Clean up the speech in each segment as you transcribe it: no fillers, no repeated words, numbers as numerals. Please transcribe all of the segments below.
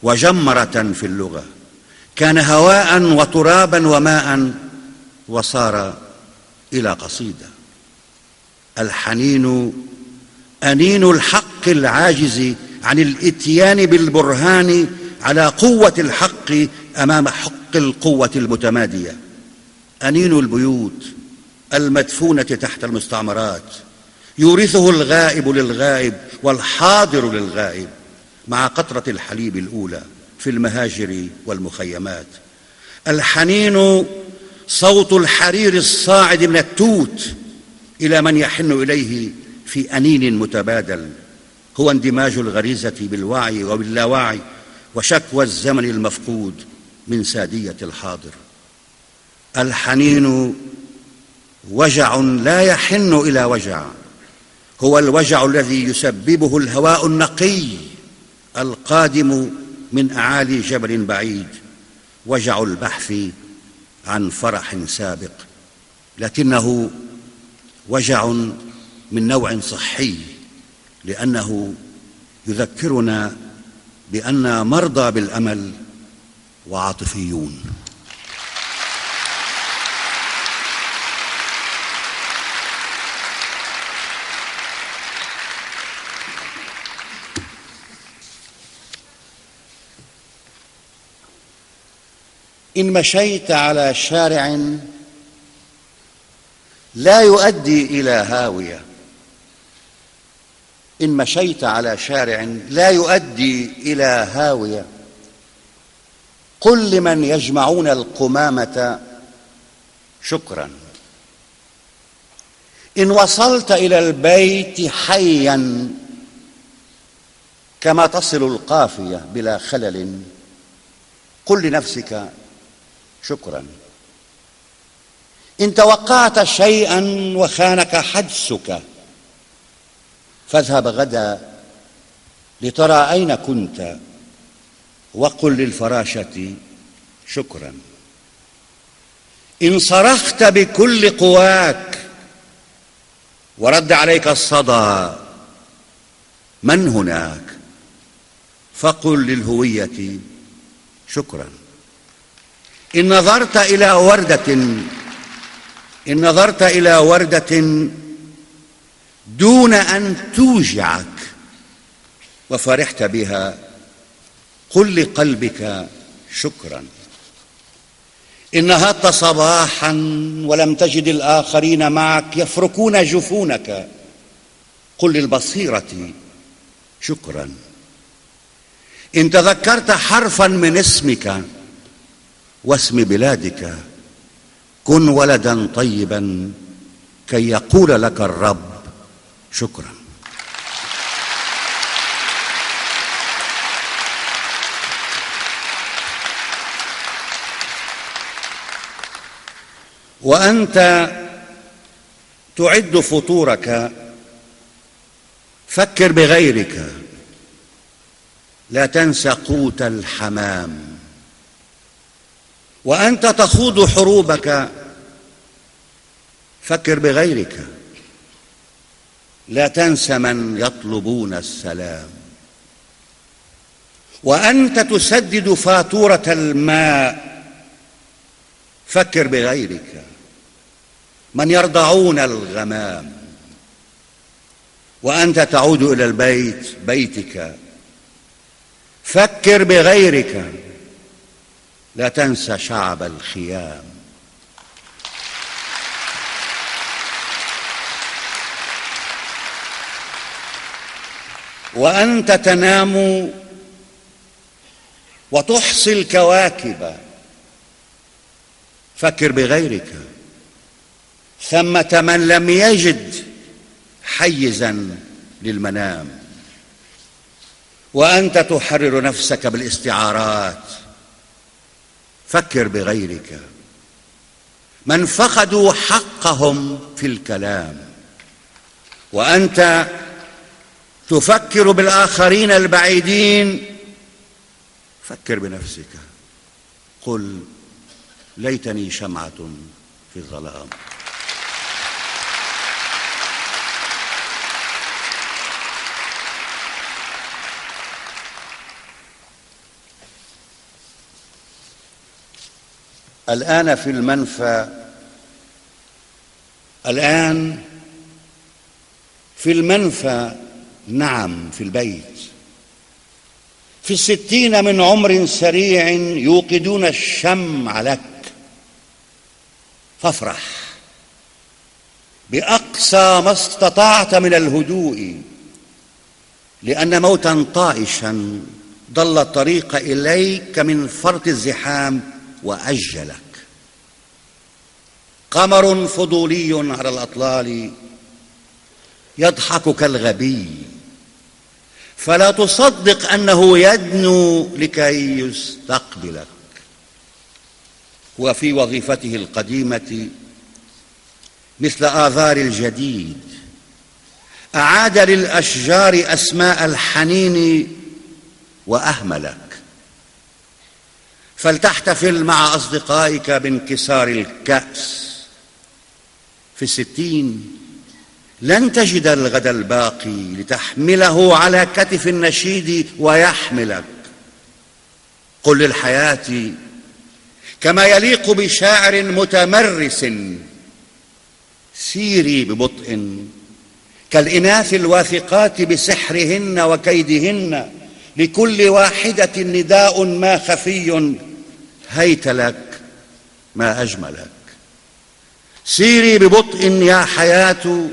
وجمرة في اللغة، كان هواء وترابا وماء وصار إلى قصيدة. الحنين أنين الحق العاجز عن الإتيان بالبرهان على قوة الحق أمام حق القوة المتمادية. أنين البيوت المدفونة تحت المستعمرات يورثه الغائب للغائب والحاضر للغائب، مع قطرة الحليب الأولى في المهاجر والمخيمات. الحنين صوت الحرير الصاعد من التوت إلى من يحن إليه في أنين متبادل، هو اندماج الغريزة بالوعي وباللاوعي، وشكوى الزمن المفقود من سادية الحاضر. الحنين وجع لا يحن إلى وجع، هو الوجع الذي يسببه الهواء النقي القادم من أعالي جبل بعيد، وجع البحث عن فرح سابق، لكنه وجع من نوع صحي، لأنه يذكرنا بأننا مرضى بالأمل وعاطفيون. إن مشيت على شارع لا يؤدي إلى هاوية، إن مشيت على شارع لا يؤدي إلى هاوية، قل لمن يجمعون القمامة شكرا. إن وصلت إلى البيت حيا كما تصل القافية بلا خلل، قل لنفسك شكرا. إن توقعت شيئا وخانك حدسك، فاذهب غدا لترى أين كنت، وقل للفراشة شكرا. إن صرخت بكل قواك ورد عليك الصدى من هناك، فقل للهوية شكرا. إن نظرت إلى وردة دون أن توجعك وفرحت بها، قل لقلبك شكرا. إن نهضت صباحا ولم تجد الآخرين معك يفركون جفونك، قل للبصيرة شكرا. إن تذكرت حرفا من اسمك واسم بلادك، كن ولدا طيبا كي يقول لك الرب شكرا. وأنت تعد فطورك فكر بغيرك، لا تنس قوت الحمام. وأنت تخوض حروبك فكر بغيرك، لا تنس من يطلبون السلام. وأنت تسدد فاتورة الماء فكر بغيرك، من يرضعون الغمام. وأنت تعود إلى البيت بيتك فكر بغيرك، لا تنس شعب الخيام. وأنت تنام وتحصي الكواكب فكر بغيرك، ثمة من لم يجد حيزا للمنام. وأنت تحرر نفسك بالاستعارات فكر بغيرك، من فقدوا حقهم في الكلام. وأنت تفكر بالآخرين البعيدين فكر بنفسك، قل ليتني شمعة في الظلام. الآن في المنفى، الآن في المنفى، نعم في البيت، في 60 من عمر سريع يوقدون الشمع لك، فافرح بأقصى ما استطعت من الهدوء، لأن موتا طائشا ضل الطريق إليك من فرط الزحام وأجلك. قمر فضولي على الأطلال يضحك كالغبي، فلا تصدق أنه يدنو لكي يستقبلك. وفي وظيفته القديمة مثل آذار الجديد أعاد للأشجار أسماء الحنين وأهملك. فلتحتفل مع أصدقائك بانكسار الكأس. في 60 لن تجد الغد الباقي لتحمله على كتف النشيد ويحملك. قل للحياة كما يليق بشاعر متمرس: سيري ببطء كالإناث الواثقات بسحرهن وكيدهن، لكل واحدة نداء ما خفي: هيت لك ما أجملك. سيري ببطء يا حياة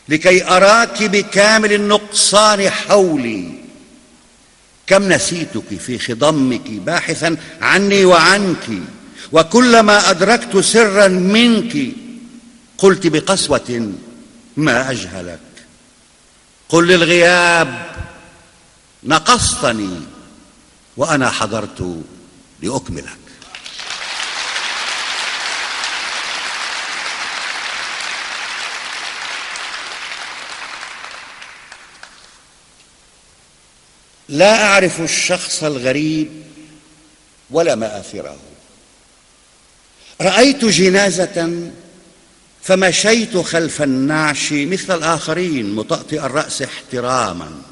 لكي أراك بكامل النقصان حولي. كم نسيتك في خضمك باحثا عني وعنك، وكلما أدركت سرا منك قلت بقسوة: ما أجهلك. قل للغياب: نقصتني وأنا حضرت لأكملك. لا أعرف الشخص الغريب ولا مآثره. رأيت جنازة فمشيت خلف النعش مثل الآخرين مطأطئ الرأس احتراما.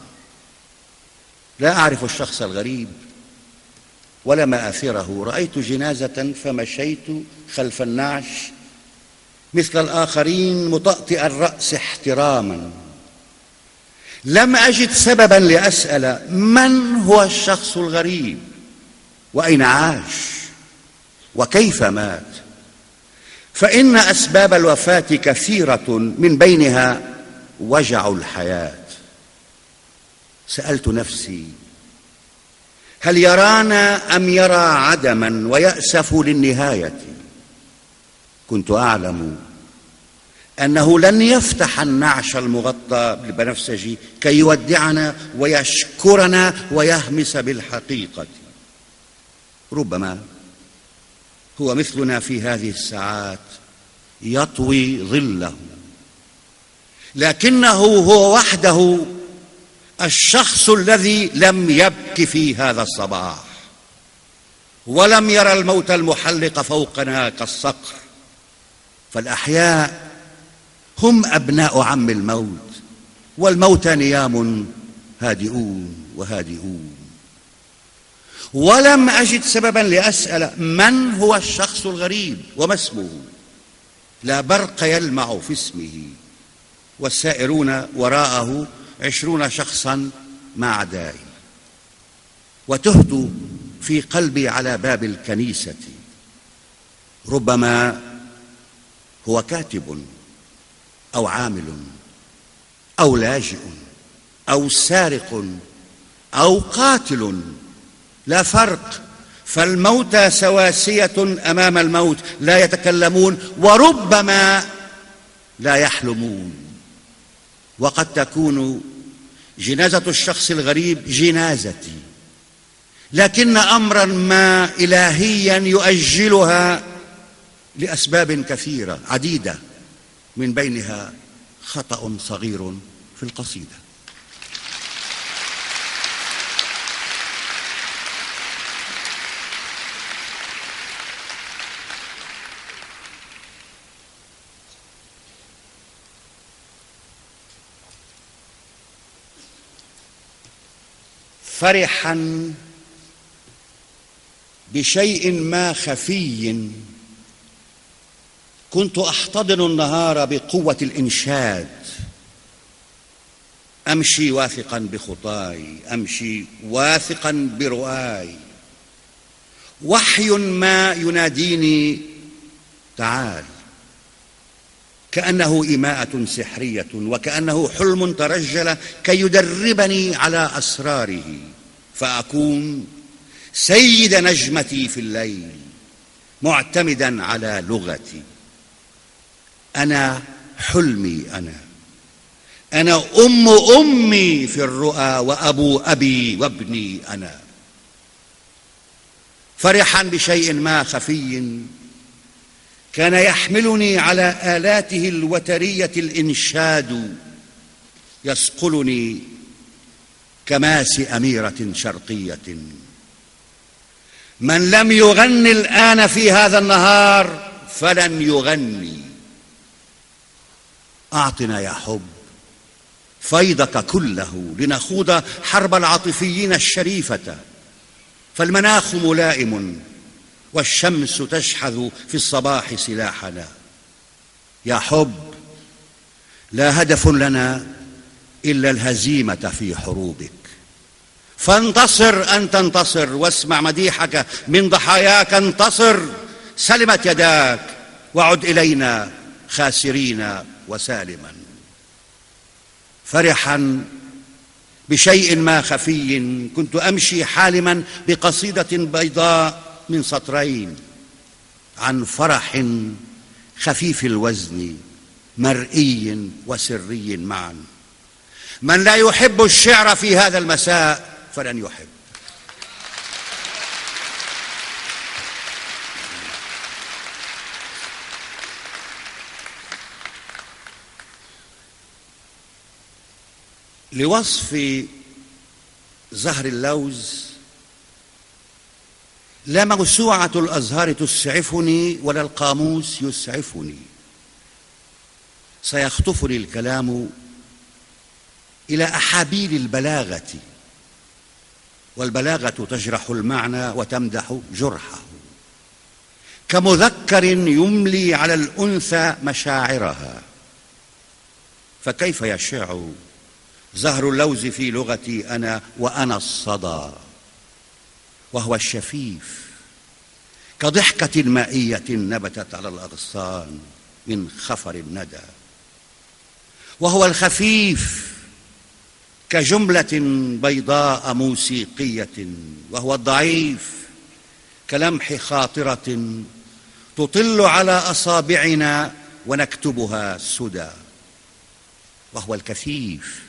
لا أعرف الشخص الغريب ولا مآثره. رأيت جنازة فمشيت خلف النعش مثل الآخرين مطأطئ الرأس احتراما. لم أجد سببا لأسأل من هو الشخص الغريب، وأين عاش، وكيف مات، فإن أسباب الوفاة كثيرة، من بينها وجع الحياة. سألت نفسي: هل يرانا أم يرى عدما ويأسف للنهاية؟ كنت أعلم أنه لن يفتح النعش المغطى بالبنفسجي كي يودعنا ويشكرنا ويهمس بالحقيقة. ربما هو مثلنا في هذه الساعات يطوي ظله، لكنه هو وحده الشخص الذي لم يبك في هذا الصباح، ولم يرى الموت المحلق فوقنا كالصقر. فالأحياء هم أبناء عم الموت، والموت نيام هادئون وهادئون. ولم أجد سببا لأسأل من هو الشخص الغريب وما اسمه. لا برق يلمع في اسمه، والسائرون وراءه 20 شخصا ما عدائي. وتهت في قلبي على باب الكنيسة. ربما هو كاتب أو عامل أو لاجئ أو سارق أو قاتل، لا فرق، فالموتى سواسية أمام الموت، لا يتكلمون وربما لا يحلمون. وقد تكون جنازة الشخص الغريب جنازتي، لكن أمرا ما إلهيا يؤجلها لأسباب كثيرة عديدة، من بينها خطأ صغير في القصيدة. فرحا بشيء ما خفي كنت أحتضن النهار بقوة الإنشاد، أمشي واثقا بخطاي، أمشي واثقا برؤاي، وحي ما يناديني تعال، كأنه إيماءة سحرية وكأنه حلم ترجل كي يدربني على أسراره، فأكون سيد نجمتي في الليل معتمدا على لغتي. أنا حلمي، أنا أمي في الرؤى وأبو أبي وابني أنا. فرحا بشيء ما خفي كان يحملني على آلاته الوترية الإنشاد، يصقلني كماس أميرة شرقية. من لم يغني الآن في هذا النهار فلن يغني. أعطنا يا حب فيضك كله لنخوض حرب العاطفيين الشريفة، فالمناخ ملائم والشمس تشحذ في الصباح سلاحنا. يا حب لا هدف لنا إلا الهزيمة في حروبك، فانتصر أن تنتصر، واسمع مديحك من ضحاياك. انتصر، سلمت يداك، وعد إلينا خاسرين وسالما. فرحا بشيء ما خفي كنت أمشي حالما بقصيدة بيضاء من سطرين عن فرح خفيف الوزن مرئي وسري معا. من لا يحب الشعر في هذا المساء فلن يحب. لوصف زهر اللوز لا موسوعة الأزهار تسعفني ولا القاموس يسعفني. سيخطفني الكلام إلى أحابيل البلاغة، والبلاغة تجرح المعنى وتمدح جرحه، كمذكر يملي على الأنثى مشاعرها. فكيف يشع زهر اللوز في لغتي أنا وأنا الصدى، وهو الشفيف كضحكة مائية نبتت على الأغصان من خفر الندى، وهو الخفيف كجملة بيضاء موسيقية، وهو الضعيف كلمح خاطرة تطل على أصابعنا ونكتبها سدى، وهو الكثيف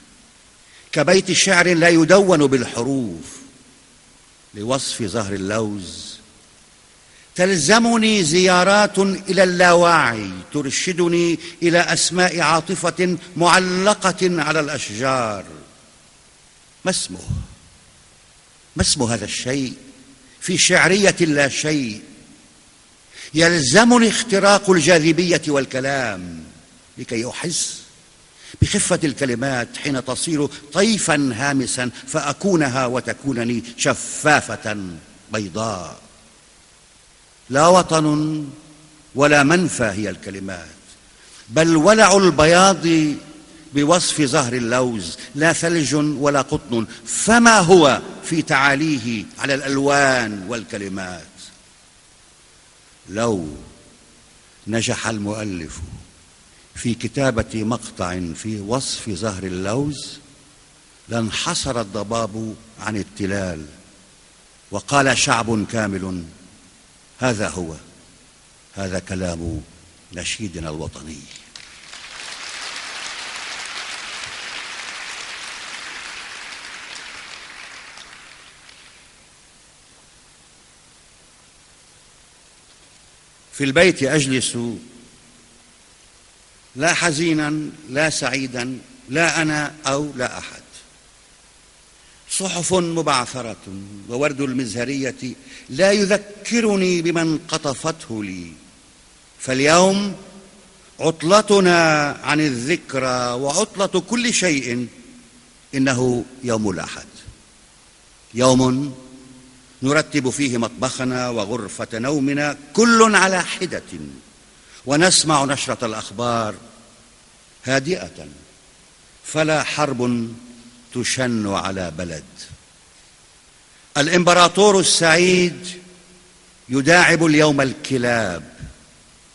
كبيت شعر لا يدون بالحروف. لوصف زهر اللوز تلزمني زيارات إلى اللاوعي ترشدني إلى أسماء عاطفة معلقة على الأشجار. ما اسم هذا الشيء في شعرية لا شيء؟ يلزمني اختراق الجاذبية والكلام لكي أحس بخفة الكلمات حين تصير طيفا هامسا، فأكونها وتكونني شفافة بيضاء. لا وطن ولا منفى هي الكلمات، بل ولع البياض بوصف زهر اللوز، لا ثلج ولا قطن. فما هو في تعاليه على الألوان والكلمات؟ لو نجح المؤلف في كتابة مقطع في وصف زهر اللوز لانحصر الضباب عن التلال وقال شعب كامل: هذا كلام نشيدنا الوطني. في البيت أجلس لا حزينا لا سعيدا، لا أنا أو لا أحد. صحف مبعثرة وورد المزهرية لا يذكرني بمن قطفته لي. فاليوم عطلتنا عن الذكرى وعطلة كل شيء. إنه يوم الأحد، يوم نرتب فيه مطبخنا وغرفة نومنا كل على حدة، ونسمع نشرة الأخبار هادئة، فلا حرب تشن على بلد. الإمبراطور السعيد يداعب اليوم الكلاب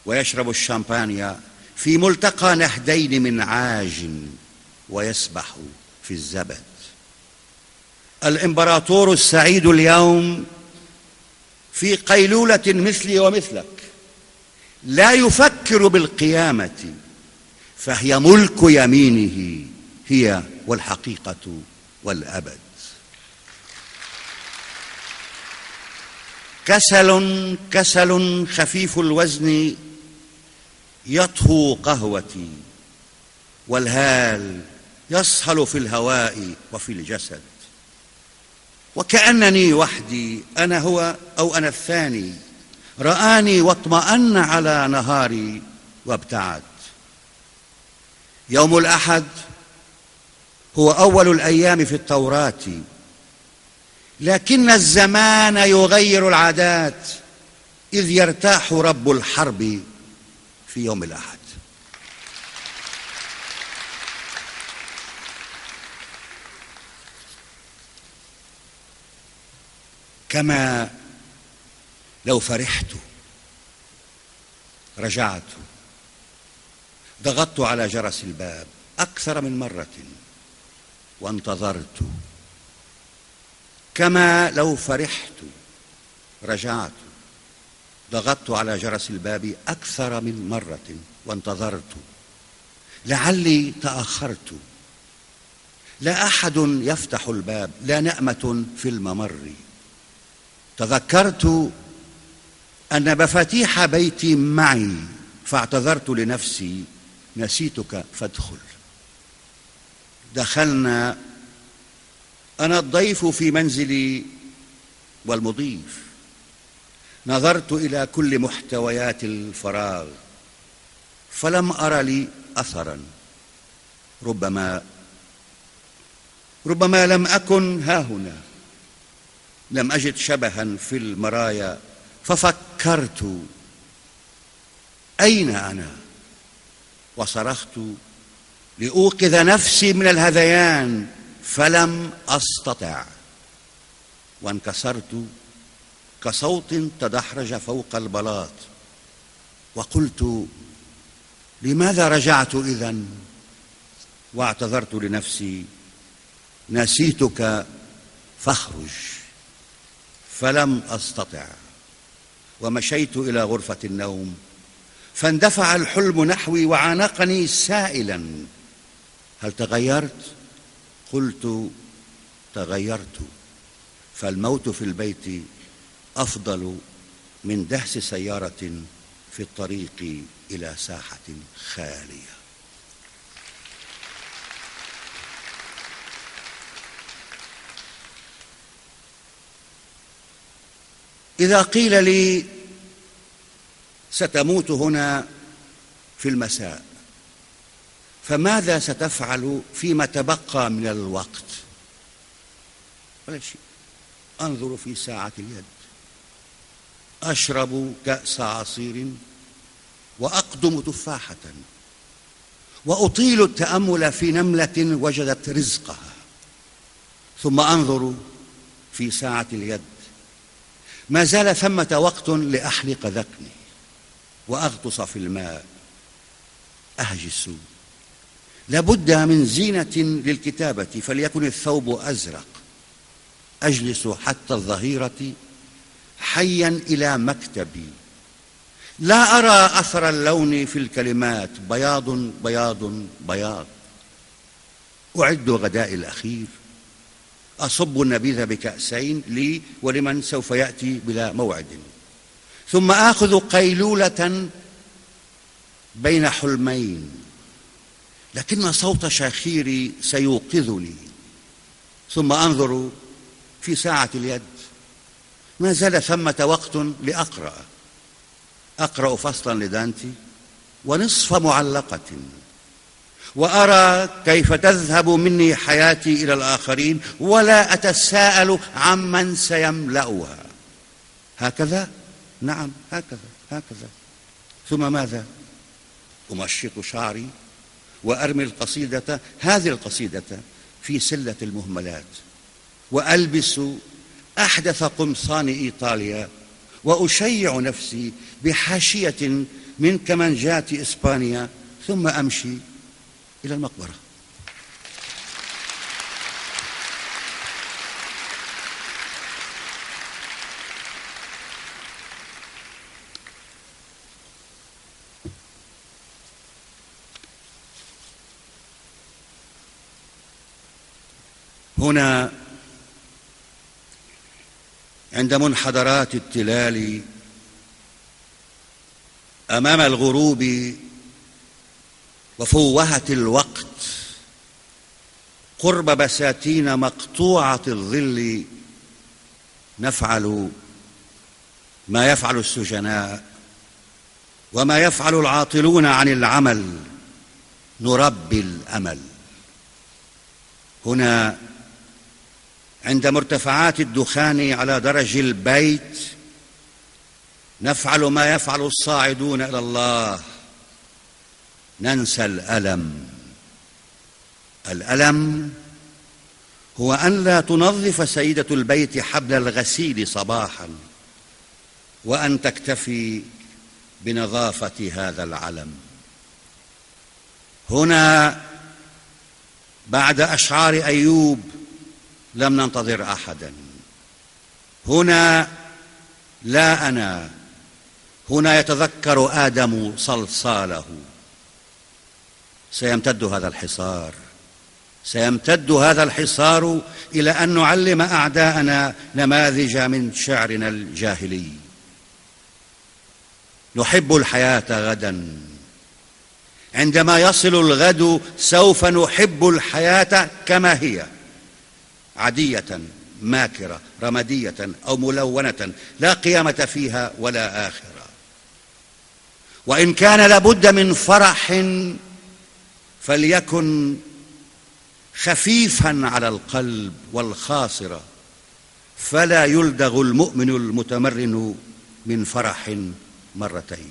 ويشرب الشامبانيا في ملتقى نهدين من عاج ويسبح في الزبد. الإمبراطور السعيد اليوم في قيلولة مثلي ومثلك، لا يفكر بالقيامة، فهي ملك يمينه، هي والحقيقة والأبد. كسل خفيف الوزن يطهو قهوتي، والهال يصهل في الهواء وفي الجسد، وكأنني وحدي، أنا هو أو أنا الثاني، رآني واطمأن على نهاري وابتعد. يوم الأحد هو أول الأيام في التوراة، لكن الزمان يغير العادات، إذ يرتاح رب الحرب في يوم الأحد. كما لو فرحت رجعت، ضغطت على جرس الباب أكثر من مرة وانتظرت. كما لو فرحت رجعت، ضغطت على جرس الباب أكثر من مرة وانتظرت، لعلي تأخرت. لا أحد يفتح الباب، لا نأمة في الممر. تذكرت أن مفاتيح بيتي معي، فاعتذرت لنفسي، نسيتك فادخل. دخلنا، أنا الضيف في منزلي والمضيف. نظرت إلى كل محتويات الفراغ فلم أر لي أثرا. ربما لم أكن هاهنا، لم أجد شبها في المرايا، ففكرت أين أنا؟ وصرخت لأوقظ نفسي من الهذيان فلم أستطع، وانكسرت كصوت تدحرج فوق البلاط، وقلت لماذا رجعت إذن؟ واعتذرت لنفسي، نسيتك فاخرج، فلم أستطع. ومشيت إلى غرفة النوم، فاندفع الحلم نحوي وعانقني سائلا: هل تغيرت؟ قلت: تغيرت، فالموت في البيت أفضل من دهس سيارة في الطريق إلى ساحة خالية. إذا قيل لي ستموت هنا في المساء، فماذا ستفعل فيما تبقى من الوقت؟ ولا شيء. أنظر في ساعة اليد، أشرب كأس عصير وأقدم تفاحة، وأطيل التأمل في نملة وجدت رزقها، ثم أنظر في ساعة اليد، ما زال ثمة وقت لأحلق ذقني وأغطس في الماء. أهجس، لابد من زينة للكتابة، فليكن الثوب أزرق. أجلس حتى الظهيرة حيا إلى مكتبي، لا أرى أثر اللون في الكلمات، بياض بياض بياض. أعد غدائي الأخير، أصب النبيذ بكأسين لي ولمن سوف يأتي بلا موعد، ثم آخذ قيلولة بين حلمين، لكن صوت شخيري سيوقظني. ثم أنظر في ساعة اليد، ما زال ثمة وقت أقرأ فصلا لدانتي ونصف معلقة، وأرى كيف تذهب مني حياتي إلى الآخرين ولا أتساءل عمن سيملأها. هكذا؟ نعم، هكذا. ثم ماذا؟ أمشط شعري وأرمي هذه القصيدة في سلة المهملات، وألبس أحدث قمصان إيطاليا، وأشيع نفسي بحاشية من كمانجات إسبانيا، ثم أمشي إلى المقبرة. هنا عند منحدرات التلال أمام الغروب وفوهة الوقت قرب بساتين مقطوعة الظل نفعل ما يفعل السجناء وما يفعل العاطلون عن العمل، نربي الأمل. هنا عند مرتفعات الدخان على درج البيت نفعل ما يفعل الصاعدون إلى الله، ننسى الألم. الألم هو أن لا تنظف سيدة البيت حبل الغسيل صباحا وأن تكتفي بنظافة هذا العلم. هنا بعد أشعار أيوب لم ننتظر أحدا. هنا لا أنا، هنا يتذكر آدم صلصاله. سيمتد هذا الحصار إلى أن نعلم أعداءنا نماذج من شعرنا الجاهلي. نحب الحياة غدا، عندما يصل الغد سوف نحب الحياة كما هي، عادية ماكرة رمادية أو ملونة لا قيامة فيها ولا آخرة. وإن كان لابد من فرح فليكن خفيفا على القلب والخاصرة، فلا يلدغ المؤمن المتمرن من فرح مرتين.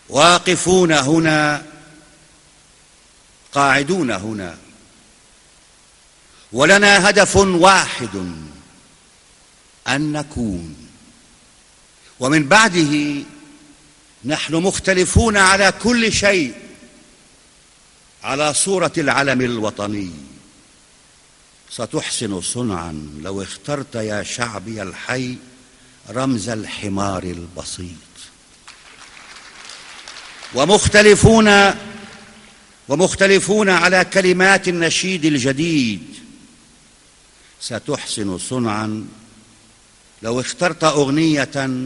واقفون هنا، قاعدون هنا، ولنا هدف واحد، أن نكون، ومن بعده نحن مختلفون على كل شيء، على صورة العلم الوطني. ستحسن صنعا لو اخترت يا شعبي الحي رمز الحمار البسيط. ومختلفون على كلمات النشيد الجديد. ستحسن صنعا لو اخترت أغنية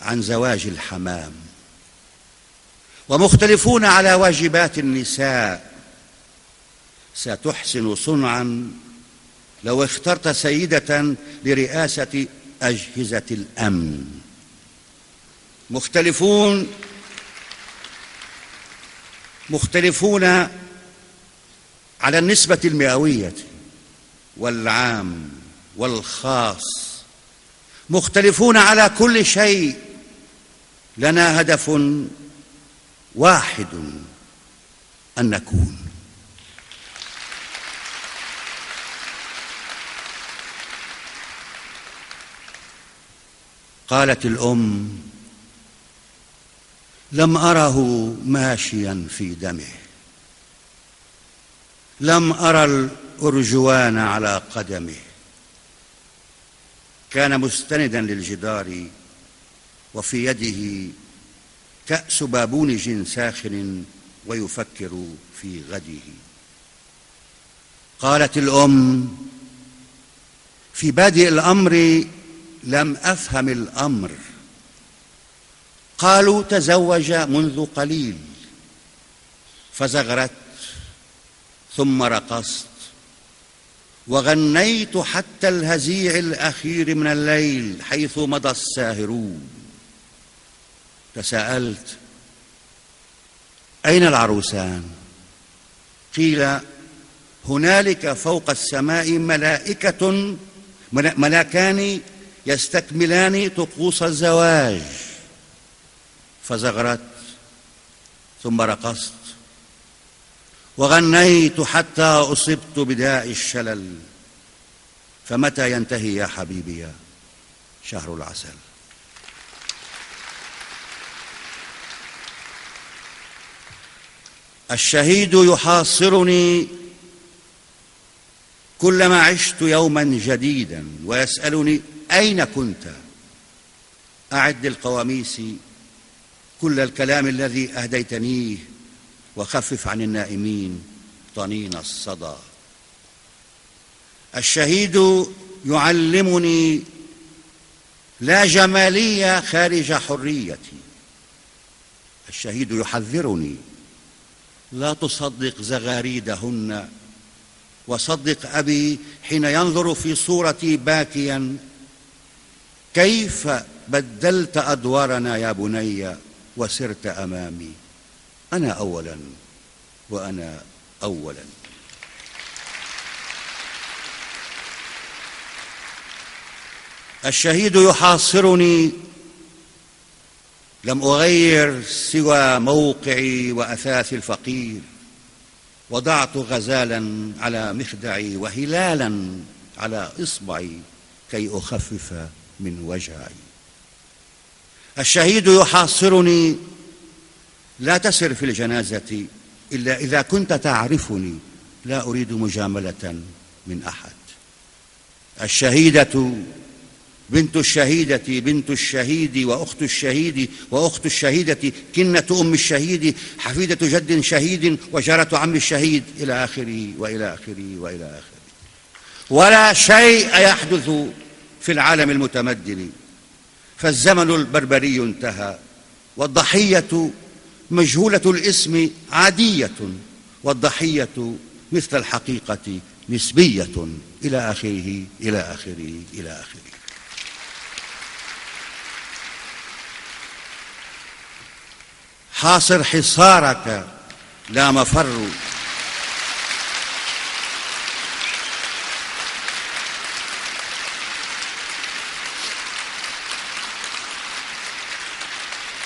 عن زواج الحمام. ومختلفون على واجبات النساء. ستحسن صنعا لو اخترت سيدة لرئاسة أجهزة الأمن. مختلفون على النسبة المئوية والعام والخاص. مختلفون على كل شيء. لنا هدف واحد، أن نكون. قالت الأم: لم أره ماشيا في دمه، لم أرى الأرجوان على قدمه، كان مستندا للجدار وفي يده كأس بابونج ساخن ويفكر في غده. قالت الأم: في بادئ الأمر لم أفهم الأمر، قالوا تزوج منذ قليل، فزغرت ثم رقصت وغنيت حتى الهزيع الأخير من الليل حيث مضى الساهرون. تساءلت: أين العروسان؟ قيل: هنالك فوق السماء ملاكان يستكملان طقوس الزواج. فزغرت، ثم رقصت وغنيت حتى أصبت بداء الشلل. فمتى ينتهي يا حبيبي شهر العسل؟ الشهيد يحاصرني كلما عشت يوما جديدا ويسألني: أين كنت؟ أعد القواميس كل الكلام الذي أهديتنيه، وخفف عن النائمين طنين الصدى. الشهيد يعلمني لا جمالية خارج حريتي. الشهيد يحذرني: لا تصدق زغاريدهن، وصدق أبي حين ينظر في صورتي باكيا: كيف بدلت أدوارنا يا بني وسرت أمامي؟ أنا أولا وأنا أولا. الشهيد يحاصرني: لم أغير سوى موقعي وأثاث الفقير، وضعت غزالا على مخدعي وهلالا على إصبعي كي أخفف من وجعي. الشهيد يحاصرني: لا تسر في الجنازة إلا إذا كنت تعرفني، لا أريد مجاملة من أحد. الشهيدة بنت الشهيدة بنت الشهيد وأخت الشهيد وأخت الشهيدة كنة أم الشهيد حفيدة جد شهيد وجارة عم الشهيد، إلى آخره وإلى آخره وإلى آخره. ولا شيء يحدث في العالم المتمدن، فالزمن البربري انتهى، والضحية مجهولة الاسم عادية، والضحية مثل الحقيقة نسبية، إلى آخره إلى آخره إلى آخره. حاصر حصارك لا مفر.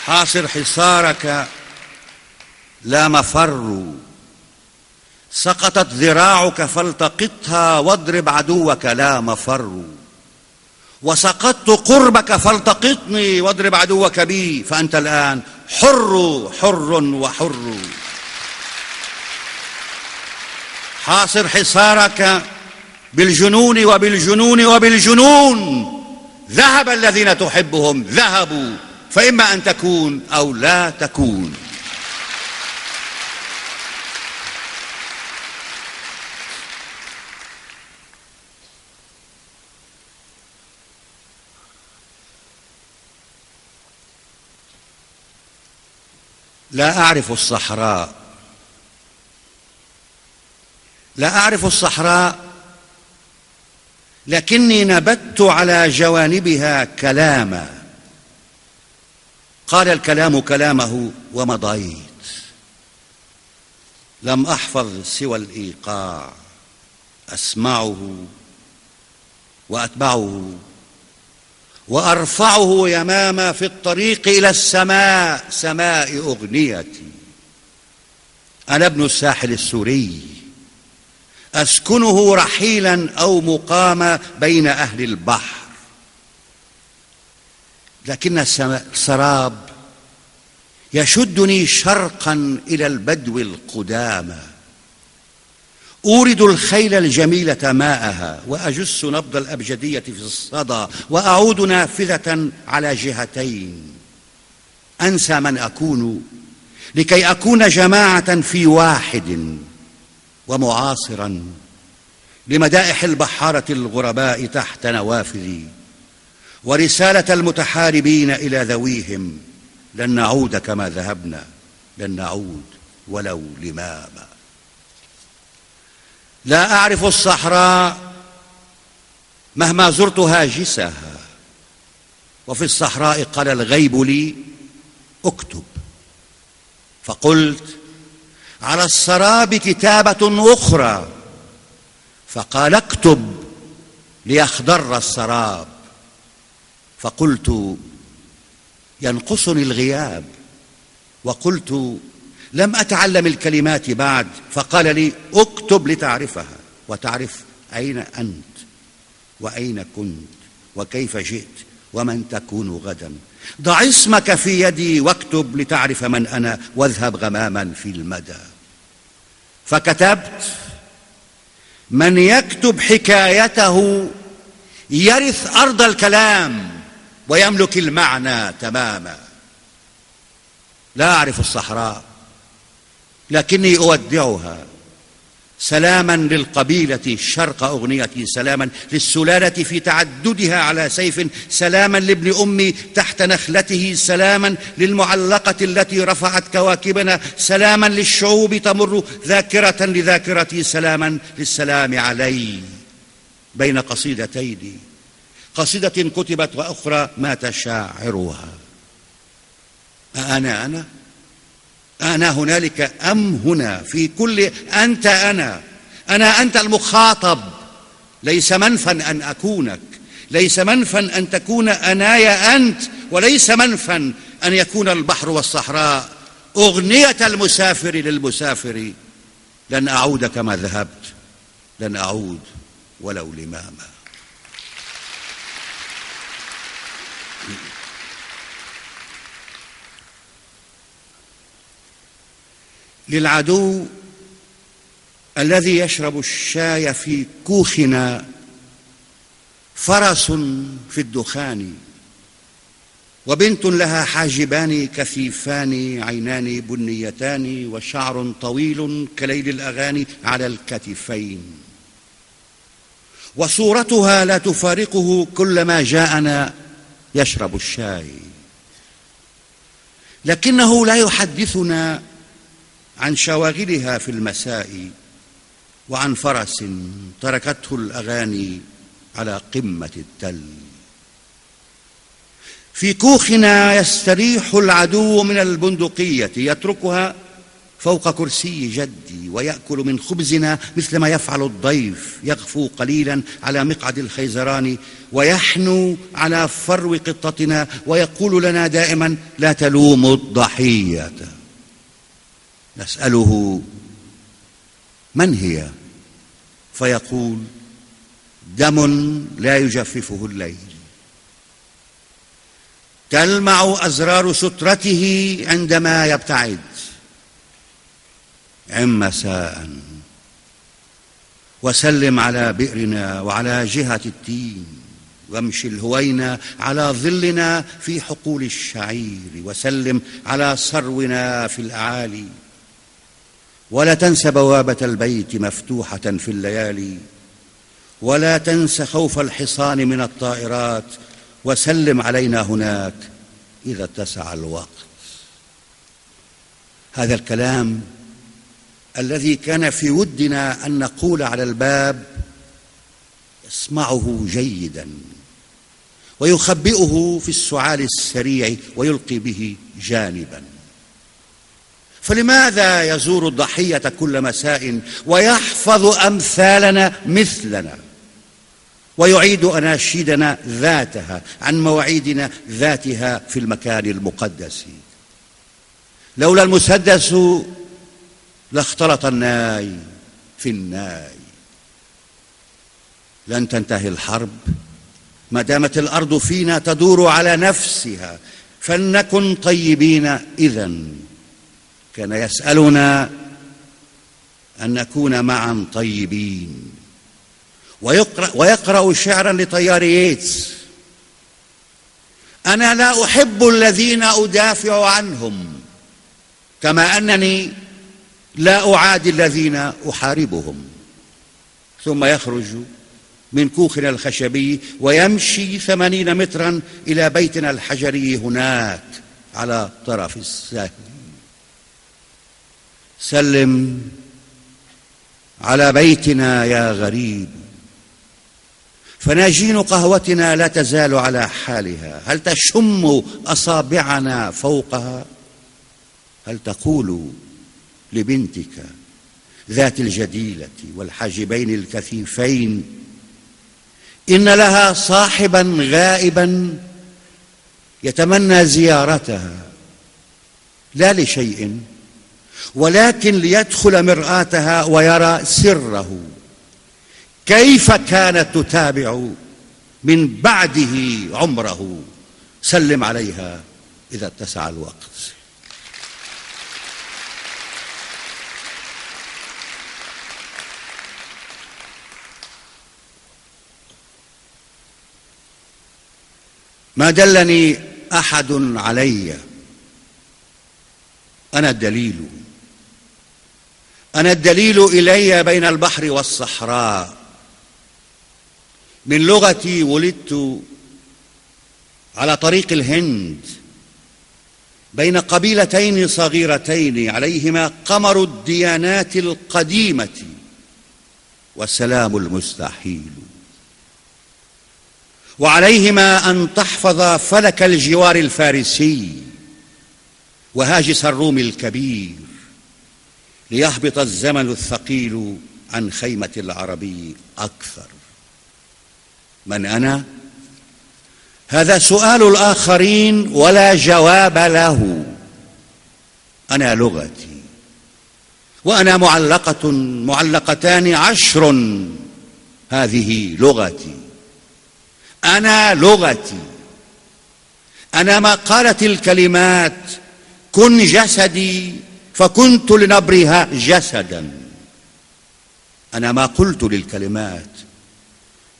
حاصر حصارك لا مفر. سقطت ذراعك فالتقطها واضرب عدوك لا مفر. وسقطت قربك فالتقطني واضرب عدوك بي، فأنت الآن حر حر وحر. حاصر حصارك بالجنون وبالجنون وبالجنون. ذهب الذين تحبهم ذهبوا، فإما أن تكون أو لا تكون. لا أعرف الصحراء، لا أعرف الصحراء، لكني نبت على جوانبها كلاما. قال الكلام كلامه ومضيت. لم أحفظ سوى الإيقاع، أسمعه وأتبعه وأرفعه يماما في الطريق إلى السماء، سماء أغنيتي. أنا ابن الساحل السوري، أسكنه رحيلا أو مقاما بين أهل البحر، لكن السراب يشدني شرقا إلى البدو القدامى. أورد الخيل الجميلة ماءها وأجس نبض الأبجدية في الصدى، وأعود نافذة على جهتين. أنسى من أكون لكي أكون جماعة في واحد، ومعاصرا لمدائح البحارة الغرباء تحت نوافذي، ورسالة المتحاربين إلى ذويهم: لن نعود كما ذهبنا، لن نعود ولو لماما. لا أعرف الصحراء، مهما زرت هاجسها. وفي الصحراء قال الغيب لي اكتب، فقلت على السراب كتابة أخرى، فقال اكتب ليخضر السراب. فقلت ينقصني الغياب، وقلت لم أتعلم الكلمات بعد. فقال لي اكتب لتعرفها، وتعرف أين أنت وأين كنت وكيف جئت ومن تكون غدا. ضع اسمك في يدي واكتب لتعرف من أنا، واذهب غماما في المدى. فكتبت: من يكتب حكايته يرث أرض الكلام ويملك المعنى تماما. لا أعرف الصحراء، لكني أودعها. سلاما للقبيلة شرق أغنيتي، سلاما للسلالة في تعددها على سيف، سلاما لابن أمي تحت نخلته، سلاما للمعلقة التي رفعت كواكبنا، سلاما للشعوب تمر ذاكرة لذاكرتي، سلاما للسلام علي بين قصيدتين، قصيدة كتبت وأخرى مات شاعرها. أنا هنالك أم هنا؟ في كل أنت أنا أنت المخاطب. ليس منفا أن أكونك، ليس منفا أن تكون أنايا أنت، وليس منفا أن يكون البحر والصحراء. أغنية المسافر للمسافر: لن أعود كما ذهبت، لن أعود ولو لماما. للعدو الذي يشرب الشاي في كوخنا فرس في الدخان، وبنت لها حاجبان كثيفان، عينان بنيتان، وشعر طويل كليل الأغاني على الكتفين، وصورتها لا تفارقه كلما جاءنا يشرب الشاي. لكنه لا يحدثنا عن شواغلها في المساء، وعن فرس تركته الأغاني على قمة التل. في كوخنا يستريح العدو من البندقية، يتركها فوق كرسي جدي، ويأكل من خبزنا مثل ما يفعل الضيف، يغفو قليلا على مقعد الخيزران، ويحنو على فرو قطتنا، ويقول لنا دائما: لا تلوموا الضحية. نسأله: من هي؟ فيقول: دم لا يجففه الليل. تلمع أزرار سترته عندما يبتعد. عم مساء وسلم على بئرنا وعلى جهة التين، وامشي الهوينا على ظلنا في حقول الشعير، وسلم على سرونا في الأعالي. ولا تنس بوابة البيت مفتوحة في الليالي، ولا تنس خوف الحصان من الطائرات، وسلم علينا هناك إذا اتسع الوقت. هذا الكلام الذي كان في ودنا أن نقول على الباب يسمعه جيدا، ويخبئه في السعال السريع ويلقي به جانبا. فلماذا يزور الضحية كل مساء ويحفظ أمثالنا مثلنا، ويعيد أناشيدنا ذاتها عن مواعيدنا ذاتها في المكان المقدس؟ لولا المسدس لاختلط الناي في الناي. لن تنتهي الحرب ما دامت الأرض فينا تدور على نفسها، فلنكن طيبين إذن. كان يسألنا أن نكون معا طيبين. ويقرأ شعرا لطيار ييتس: أنا لا أحب الذين أدافع عنهم، كما أنني لا أعادي الذين أحاربهم. ثم يخرج من كوخنا الخشبي ويمشي 80 مترا إلى بيتنا الحجري هناك على طرف السهل. سلم على بيتنا يا غريب، فناجين قهوتنا لا تزال على حالها. هل تشم أصابعنا فوقها؟ هل تقول لبنتك ذات الجديلة والحاجبين الكثيفين إن لها صاحبا غائبا يتمنى زيارتها، لا لشيء ولكن ليدخل مرآتها ويرى سره، كيف كانت تتابع من بعده عمره؟ سلم عليها إذا اتسع الوقت. ما دلني أحد علي، أنا الدليل، أنا الدليل إلي بين البحر والصحراء. من لغتي ولدت على طريق الهند بين قبيلتين صغيرتين عليهما قمر الديانات القديمة والسلام المستحيل، وعليهما أن تحفظ فلك الجوار الفارسي وهاجس الروم الكبير ليهبط الزمن الثقيل عن خيمة العربي أكثر. من أنا؟ هذا سؤال الآخرين ولا جواب له. أنا لغتي، وأنا معلقتان 10. هذه لغتي، أنا لغتي، أنا ما قالت الكلمات كن جسدي فكنت لنبرها جسدا. أنا ما قلت للكلمات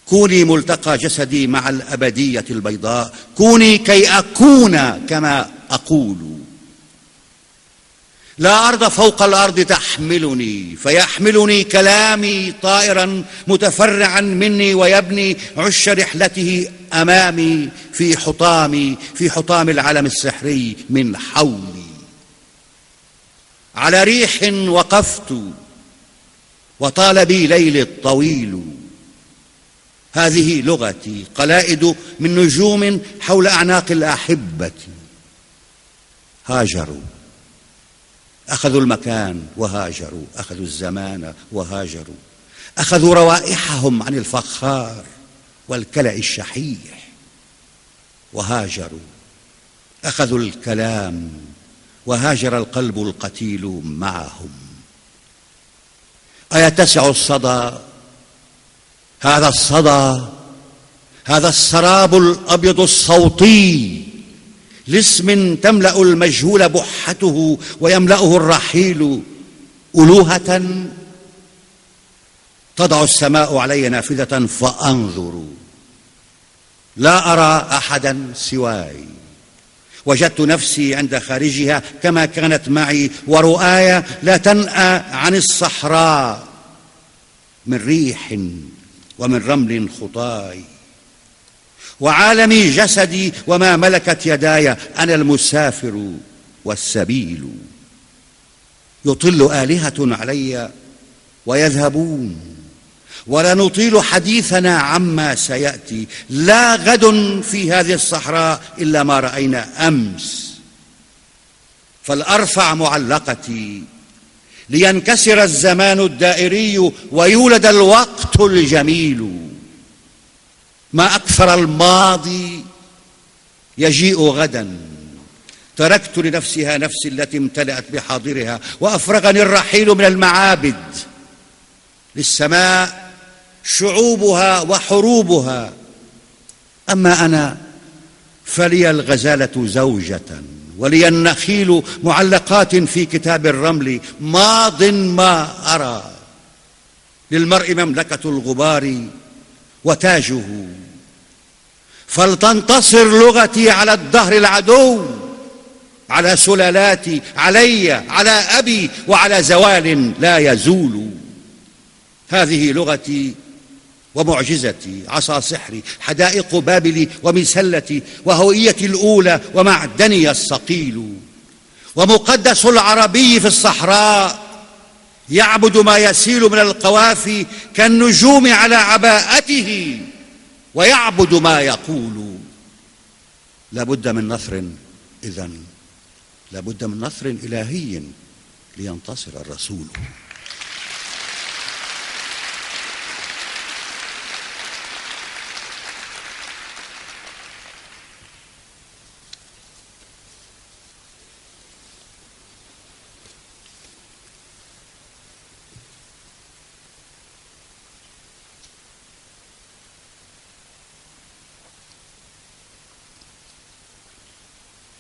كوني ملتقى جسدي مع الأبدية البيضاء، كوني كي أكون كما أقول. لا أرض فوق الأرض تحملني، فيحملني كلامي طائرا متفرعا مني ويبني عش رحلته أمامي في حطام العالم السحري من حولي. على ريح وقفت وطال بي ليلي الطويل. هذه لغتي، قلائد من نجوم حول أعناق الأحبة. هاجروا، أخذوا المكان وهاجروا، أخذوا الزمان وهاجروا، أخذوا روائحهم عن الفخار والكلأ الشحيح وهاجروا، أخذوا الكلام وهاجر القلب القتيل معهم. أيتسع الصدى، هذا الصدى، هذا السراب الأبيض الصوتي لاسم تملأ المجهول بحته ويملأه الرحيل ألوهة؟ تضع السماء علي نافذة فأنظر، لا أرى أحدا سواي. وجدت نفسي عند خارجها كما كانت معي، ورؤاي لا تنأى عن الصحراء من ريح ومن رمل خطاي. وعالمي جسدي وما ملكت يداي، أنا المسافر والسبيل. يطل آلهة علي ويذهبون، ولا نطيل حديثنا عما سيأتي. لا غد في هذه الصحراء إلا ما رأينا أمس. فلأرفع معلقتي لينكسر الزمان الدائري ويولد الوقت الجميل. ما أكثر الماضي يجيء غدا. تركت لنفسها نفسي التي امتلأت بحاضرها، وأفرغني الرحيل من المعابد. للسماء شعوبها وحروبها، أما أنا فلي الغزالة زوجة، ولي النخيل معلقات في كتاب الرمل. ماض ما أرى، للمرء مملكة الغبار وتاجه. فلتنتصر لغتي على الدهر العدو، على سلالاتي، علي، على أبي، وعلى زوال لا يزول. هذه لغتي ومعجزتي، عصا سحري، حدائق بابلي ومسلتي، وهويتي الأولى ومعدني الصقيل. ومقدس العربي في الصحراء يعبد ما يسيل من القوافي كالنجوم على عباءته. ويعبد ما يقول. لابد من نصر، إذن لابد من نصر إلهي لينتصر الرسول.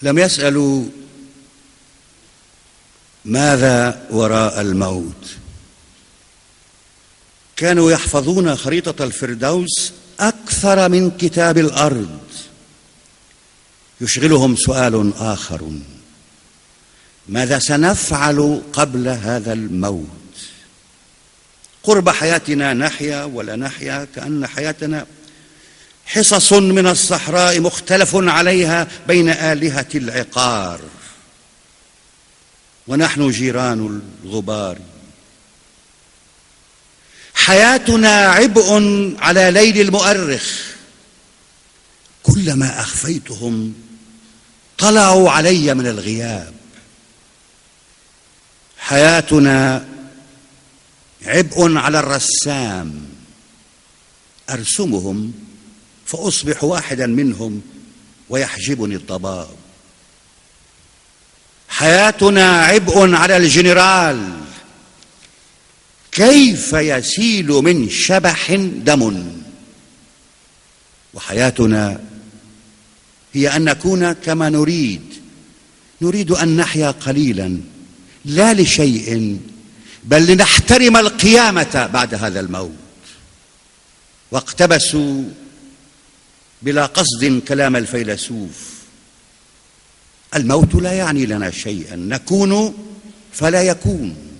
لم يسألوا ماذا وراء الموت، كانوا يحفظون خريطة الفردوس أكثر من كتاب الأرض. يشغلهم سؤال آخر: ماذا سنفعل قبل هذا الموت؟ قرب حياتنا نحيا ولا نحيا كأن حياتنا حصص من الصحراء مختلف عليها بين آلهة العقار، ونحن جيران الغبار. حياتنا عبء على ليل المؤرخ، كلما أخفيتهم طلعوا علي من الغياب. حياتنا عبء على الرسام، أرسمهم فأصبح واحدا منهم ويحجبني الضباب. حياتنا عبء على الجنرال، كيف يسيل من شبح دم. وحياتنا هي أن نكون كما نريد أن نحيا قليلا، لا لشيء بل لنحترم القيامة بعد هذا الموت. واقتبسوا بلا قصد كلام الفيلسوف: الموت لا يعني لنا شيئا، نكون فلا يكون.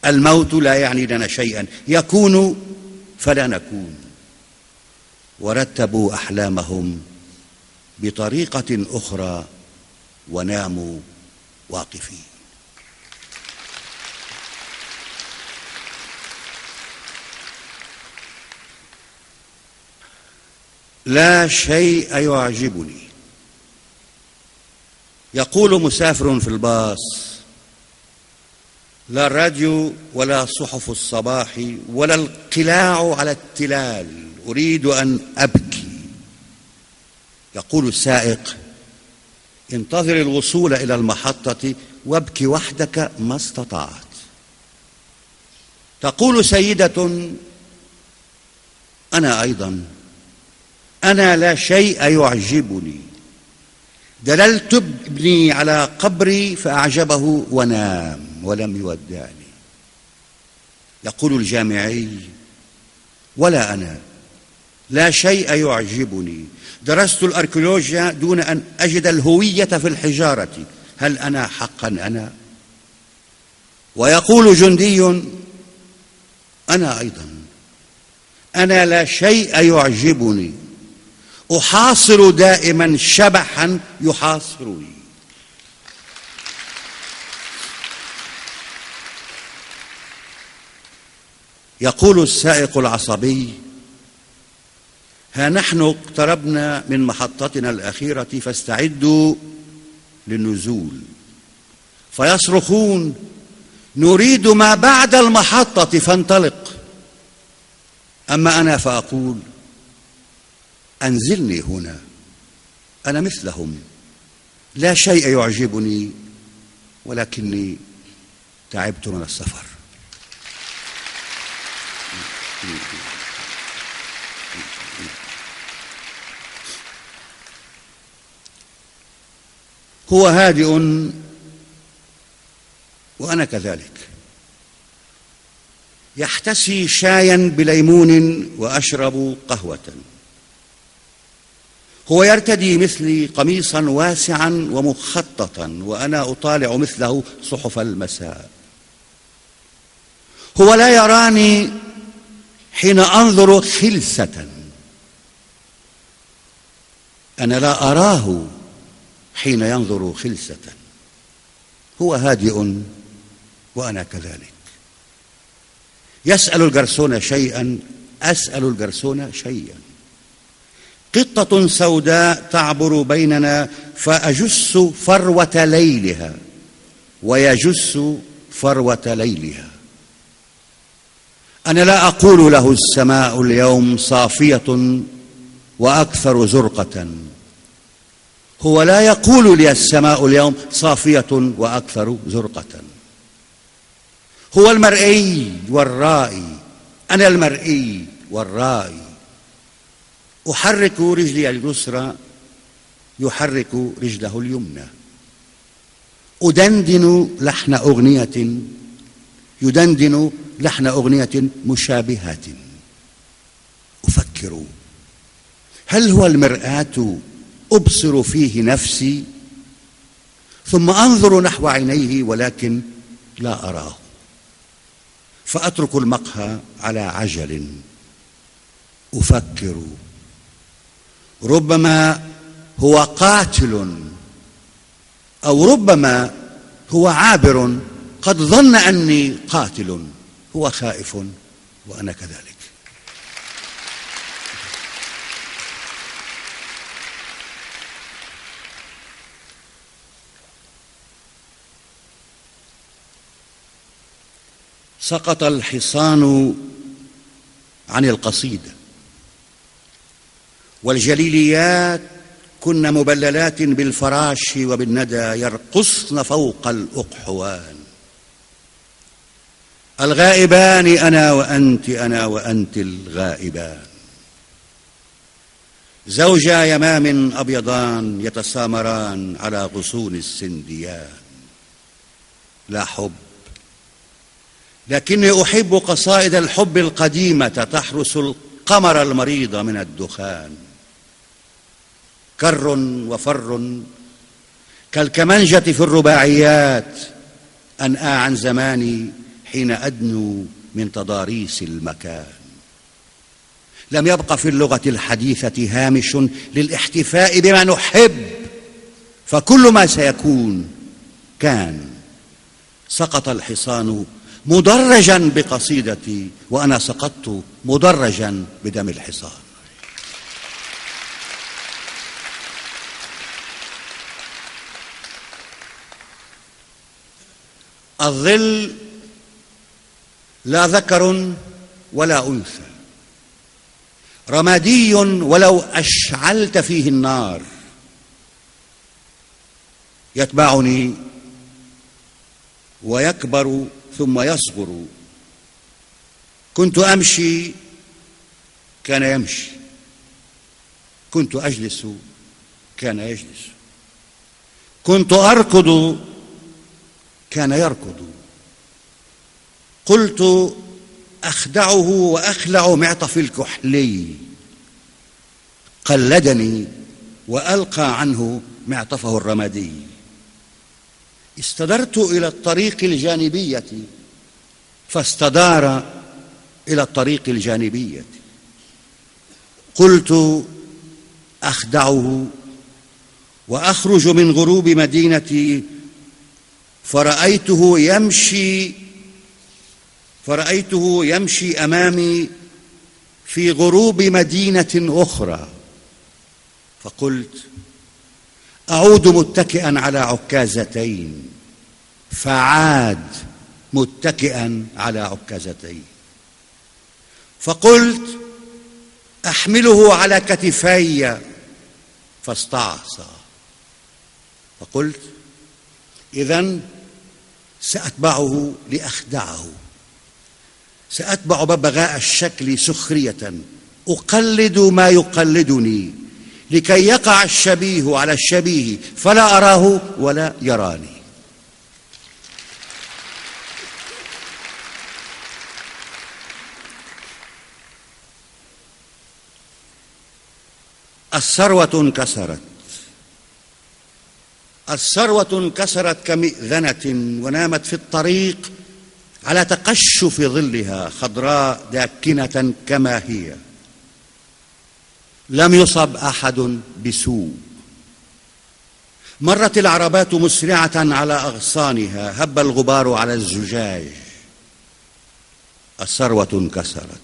الموت لا يعني لنا شيئا، يكون فلا نكون. ورتبوا أحلامهم بطريقة أخرى وناموا واقفين. لا شيء يعجبني، يقول مسافر في الباص، لا الراديو ولا صحف الصباح ولا القلاع على التلال، أريد أن أبكي. يقول السائق: انتظر الوصول إلى المحطة وابكي وحدك ما استطعت. تقول سيدة: أنا أيضا، أنا لا شيء يعجبني، دللت ابني على قبري فأعجبه ونام ولم يودعني. يقول الجامعي: ولا أنا، لا شيء يعجبني، درست الأركيولوجيا دون أن أجد الهوية في الحجارة، هل أنا حقا أنا؟ ويقول جندي: أنا أيضا، أنا لا شيء يعجبني، أحاصر دائما شبحا يحاصرني. يقول السائق العصبي: ها نحن اقتربنا من محطتنا الأخيرة فاستعدوا للنزول. فيصرخون: نريد ما بعد المحطة فانطلق. أما أنا فأقول: أنزلني هنا، أنا مثلهم، لا شيء يعجبني ولكني تعبت من السفر. هو هادئ وأنا كذلك، يحتسي شايا بليمون وأشرب قهوة. هو يرتدي مثلي قميصا واسعا ومخططا وأنا أطالع مثله صحف المساء. هو لا يراني حين أنظر خلسة، أنا لا أراه حين ينظر خلسة. هو هادئ وأنا كذلك. يسأل الجرسون شيئا، أسأل الجرسون شيئا. قطة سوداء تعبر بيننا فأجس فروة ليلها ويجس فروة ليلها. أنا لا أقول له السماء اليوم صافية وأكثر زرقة، هو لا يقول لي السماء اليوم صافية وأكثر زرقة. هو المرئي والرائي، أنا المرئي والرائي. أحرك رجلي اليسرى يحرك رجله اليمنى، أدندن لحن أغنية يدندن لحن أغنية مشابهة. أفكر هل هو المرآة أبصر فيه نفسي؟ ثم أنظر نحو عينيه ولكن لا أراه، فأترك المقهى على عجل. أفكر ربما هو قاتل، أو ربما هو عابر قد ظن أني قاتل، هو خائف وأنا كذلك. سقط الحصان عن القصيدة، والجليليات كن مبللات بالفراش وبالندى يرقصن فوق الأقحوان. الغائبان أنا وأنت، أنا وأنت الغائبان، زوجا يمام أبيضان يتسامران على غصون السنديان. لا حب، لكني أحب قصائد الحب القديمة تحرس القمر المريض من الدخان. كر وفر كالكمنجة في الرباعيات، أنأى عن زماني حين أدنو من تضاريس المكان. لم يبق في اللغة الحديثة هامش للاحتفاء بما نحب، فكل ما سيكون كان. سقط الحصان مدرجا بقصيدتي، وأنا سقطت مدرجا بدم الحصان. الظل لا ذكر ولا أنثى، رمادي ولو أشعلت فيه النار، يتبعني ويكبر ثم يصغر. كنت أمشي كان يمشي، كنت أجلس كان يجلس، كنت أركض كان يركض. قلت أخدعه وأخلع معطف الكحلي، قلدني وألقى عنه معطفه الرمادي. استدرت إلى الطريق الجانبية فاستدار إلى الطريق الجانبية. قلت أخدعه وأخرج من غروب مدينتي فرأيته يمشي أمامي في غروب مدينة أخرى. فقلت أعود متكئا على عكازتين، فعاد متكئا على عكازتين. فقلت أحمله على كتفي، فاستعصى. فقلت إذن سأتبعه لأخدعه، سأتبع ببغاء الشكل سخرية، أقلد ما يقلدني لكي يقع الشبيه على الشبيه فلا أراه ولا يراني. الثروة انكسرت كمئذنة ونامت في الطريق على تقشف ظلها خضراء داكنة كما هي. لم يصب أحد بسوء. مرت العربات مسرعة على أغصانها، هب الغبار على الزجاج. الثروة انكسرت.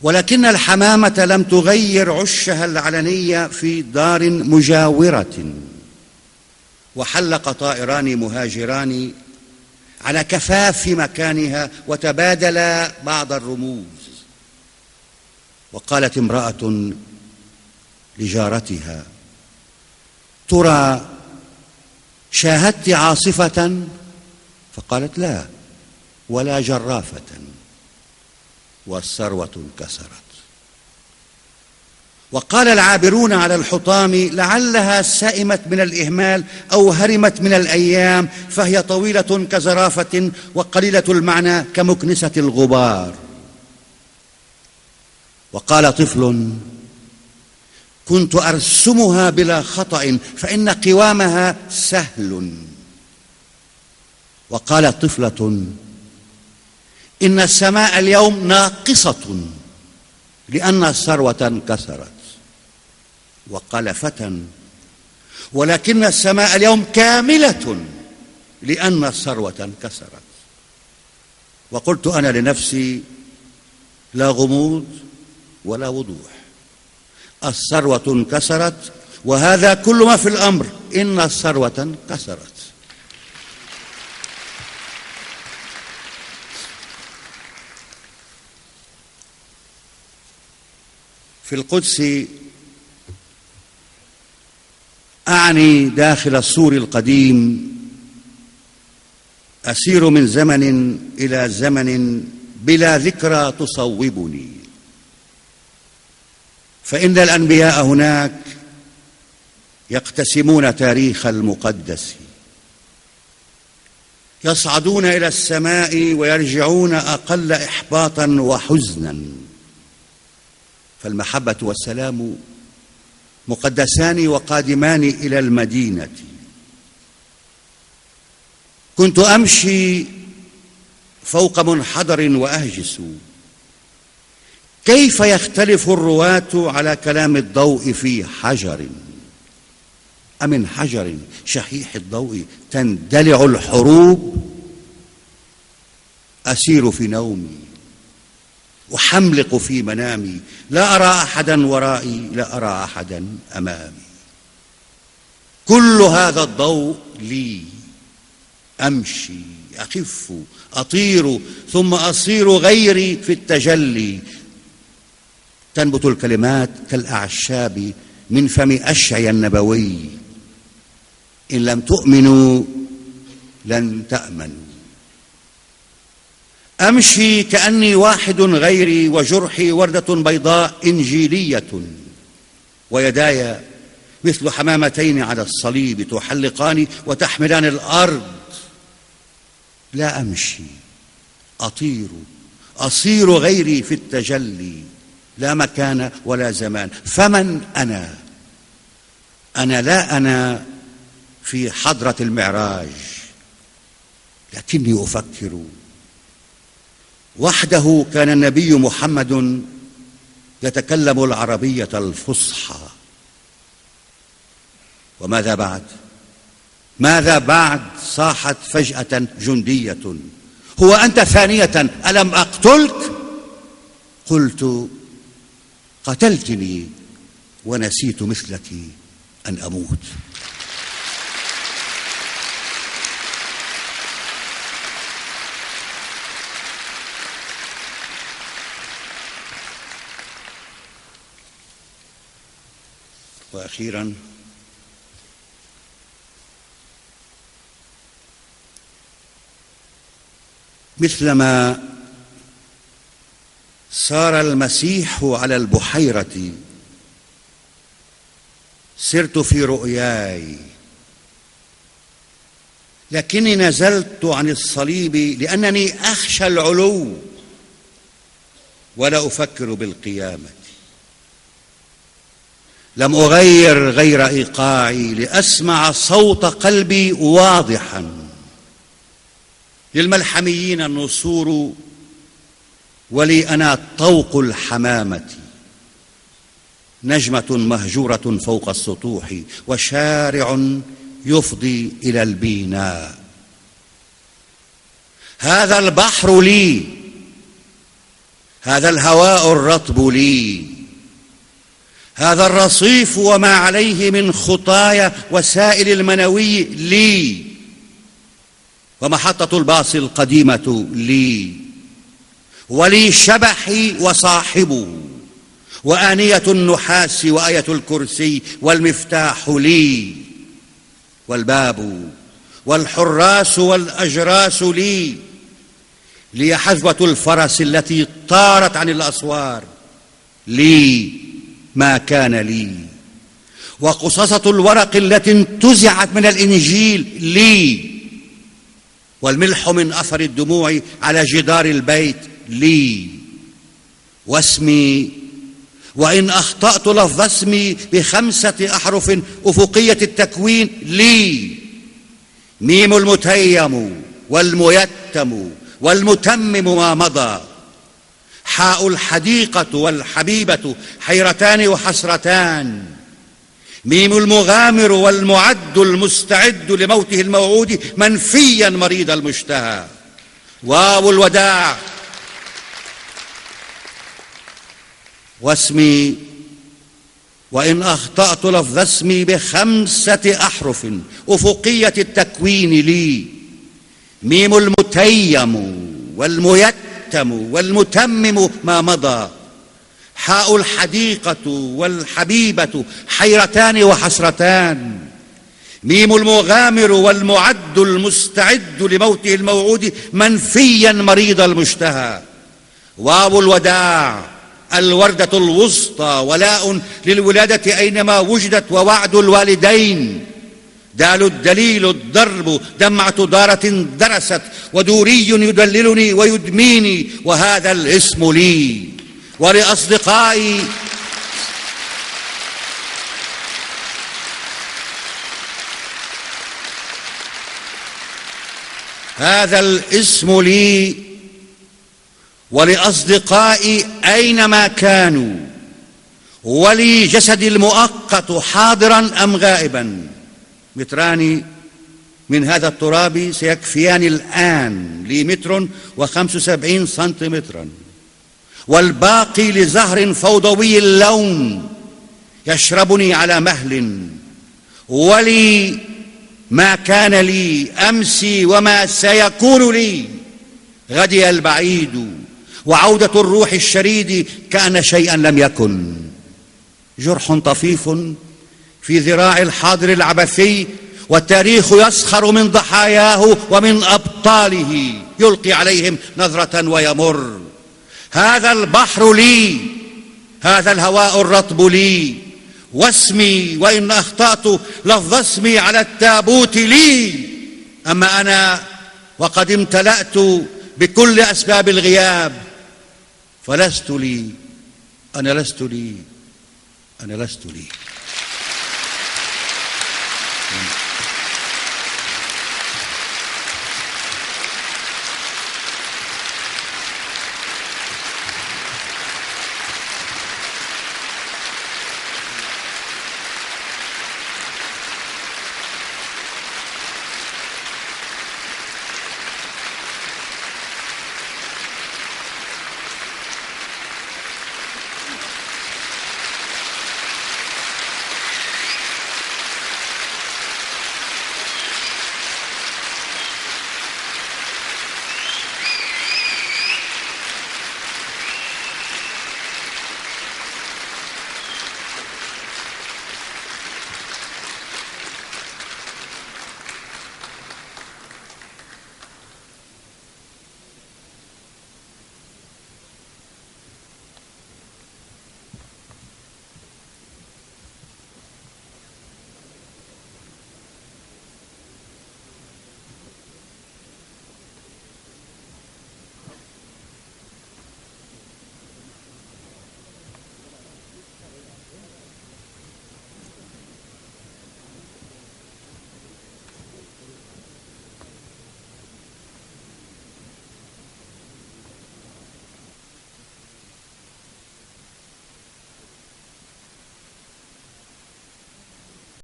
ولكن الحمامة لم تغير عشها العلني في دار مجاورة، وحلق طائران مهاجران على كفاف مكانها وتبادلا بعض الرموز. وقالت امرأة لجارتها: ترى شاهدت عاصفة؟ فقالت: لا، ولا جرافة. والثروة انكسرت. وقال العابرون على الحطام: لعلها سئمت من الإهمال أو هرمت من الأيام، فهي طويلة كزرافة وقليلة المعنى كمكنسة الغبار. وقال طفل: كنت أرسمها بلا خطأ فإن قوامها سهل. وقالت طفلة: إن السماء اليوم ناقصة لأن الثروة انكسرت. وقال فتى: ولكن السماء اليوم كاملة لأن الثروة انكسرت. وقلت أنا لنفسي: لا غموض ولا وضوح، الثروة انكسرت، وهذا كل ما في الأمر، إن الثروة انكسرت. في القدس، أعني داخل السور القديم، أسير من زمن إلى زمن بلا ذكرى تصوبني، فإن الأنبياء هناك يقتسمون تاريخ المقدس، يصعدون إلى السماء ويرجعون أقل إحباطا وحزنا، فالمحبة والسلام مقدسان وقادمان إلى المدينة. كنت أمشي فوق منحدر وأهجس: كيف يختلف الرواة على كلام الضوء في حجر؟ أمن حجر شحيح الضوء تندلع الحروب؟ أسير في نومي، أحملق في منامي، لا أرى أحدا ورائي، لا أرى أحدا أمامي. كل هذا الضوء لي، أمشي، أخف، أطير، ثم أصير غيري في التجلي. تنبت الكلمات كالأعشاب من فم أشعيا النبوي: إن لم تؤمنوا لن تأمنوا. أمشي كأني واحد غيري، وجرحي وردة بيضاء إنجيلية، ويداي مثل حمامتين على الصليب تحلقان وتحملان الأرض. لا أمشي، أطير، أصير غيري في التجلي، لا مكان ولا زمان. فمن أنا؟ أنا لا أنا في حضرة المعراج، لكني أفكر. وحده كان النبي محمد يتكلم العربية الفصحى. وماذا بعد؟ ماذا بعد؟ صاحت فجأة جندية: هو أنت ثانية ألم أقتلك؟ قلت: قتلتني ونسيت مثلك أن أموت. وأخيراً، مثلما سار المسيح على البحيرة، سرت في رؤياي، لكني نزلت عن الصليب لأنني أخشى العلو ولا أفكر بالقيامة. لم أغير غير إيقاعي لأسمع صوت قلبي واضحا: للملحميين النسور، ولي أنا طوق الحمامة، نجمة مهجورة فوق السطوح، وشارع يفضي إلى البيناء. هذا البحر لي، هذا الهواء الرطب لي، هذا الرصيف وما عليه من خطايا وسائل المنوي لي، ومحطة الباص القديمة لي، ولي شبحي وصاحبه، وآنية النحاس وآية الكرسي، والمفتاح لي، والباب والحراس والأجراس لي حجبة الفرس التي طارت عن الأسوار لي ما كان لي، وقصصة الورق التي انتزعت من الإنجيل لي، والملح من أثر الدموع على جدار البيت لي، واسمي وإن أخطأت لفظ اسمي ب5 أحرف أفقية التكوين لي، ميم المتيم والميتم والمتمم ما مضى، حاء الحديقة والحبيبة حيرتان وحسرتان، ميم المغامر والمعد المستعد لموته الموعود منفيا مريض المشتهى، واو الوداع، واسمي وإن أخطأت لفظ اسمي ب5 أحرف أفقية التكوين لي، ميم المتيم والميتم والمتمم ما مضى، حاء الحديقة والحبيبة حيرتان وحسرتان، ميم المغامر والمعد المستعد لموته الموعود منفيا مريض المشتهى، واو الوداع، الوردة الوسطى، ولاء للولادة أينما وجدت، ووعد الوالدين، دال الدليل الضرب، دمعة دارة درست، ودوري يدللني ويدميني، وهذا الاسم لي ولأصدقائي، هذا الاسم لي ولأصدقائي أينما كانوا، ولي جسدي المؤقت حاضرا أم غائبا. متران من هذا التراب سيكفيان الآن لي 1.75 سنتيمترا، والباقي لزهر فوضوي اللون يشربني على مهل، ولي ما كان لي أمسي وما سيكون لي غدي البعيد، وعودة الروح الشريد كأن شيئا لم يكن، جرح طفيف في ذراع الحاضر العبثي، والتاريخ يسخر من ضحاياه ومن أبطاله، يلقي عليهم نظرة ويمر. هذا البحر لي، هذا الهواء الرطب لي، واسمي وإن أخطأت لفظ اسمي على التابوت لي، أما أنا وقد امتلأت بكل أسباب الغياب فلست لي، أنا لست لي، أنا لست لي.